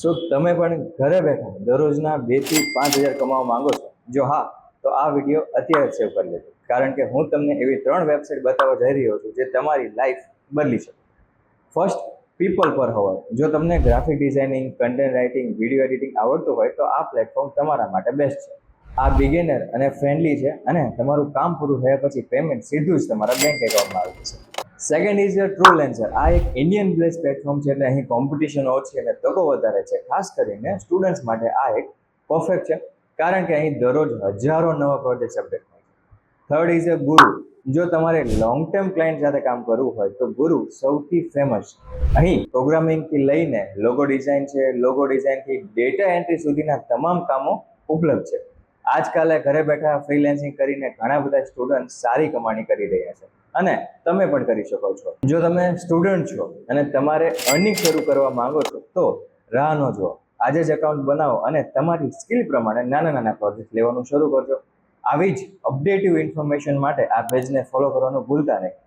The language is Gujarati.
શું તમે પણ ઘરે બેઠા દરરોજના 2 થી 5 હજાર કમાવા માંગો છો? જો હા, તો આ વિડીયો અત્યારે સેવ કરી લેજો, કારણ કે હું તમને એવી 3 વેબસાઇટ બતાવવા જઈ રહ્યો છું જે તમારી લાઈફ બદલી શકે. ફર્સ્ટ, પીપલ પર હવર. જો તમને graphic designing, content writing, video editing આવડતું હોય તો આ પ્લેટફોર્મ તમારા માટે બેસ્ટ છે. આ બિગિનર અને ફ્રેન્ડલી છે અને તમારું કામ પૂરું થયા પછી પેમેન્ટ સીધું જ તમારા બેંક એકાઉન્ટમાં આવી જશે. Second is Truelancer. આ એક ઇન્ડિયન બેઝ પ્લેટફોર્મ છે એટલે અહીં કોમ્પિટિશન ઓછી અને તકો વધારે છે. ખાસ કરીને સ્ટુડન્ટ્સ માટે આ એક પરફેક્ટ છે, કારણ કે અહીં દરરોજ હજારો નવા પ્રોજેક્ટ અપડેટ થાય છે. થર્ડ ઇઝ ગુરુ. જો તમારે લોંગ ટર્મ ક્લાયન્ટ સાથે કામ કરવું હોય તો ગુરુ સૌથી ફેમસ. અહીં પ્રોગ્રામિંગથી લઈને લોગો ડિઝાઇનથી ડેટા એન્ટ્રી સુધીના તમામ કામો ઉપલબ્ધ છે. આજકાલે ઘરે બેઠા ફ્રીલેન્સિંગ કરીને ઘણા બધા સ્ટુડન્ટ સારી કમાણી કરી રહ્યા છે અને તમે પણ કરી શકો છો. જો તમે સ્ટુડન્ટ છો અને તમારે અર્નિંગ શરૂ કરવા માંગો છો તો રાહ ન જુઓ. આજે જ એકાઉન્ટ બનાવો અને તમારી સ્કિલ પ્રમાણે નાના નાના પ્રોજેક્ટ લેવાનું શરૂ કરજો. આવી જ અપડેટિવ ઇન્ફોર્મેશન માટે આ પેજને ફોલો કરવાનું ભૂલતા નહીં.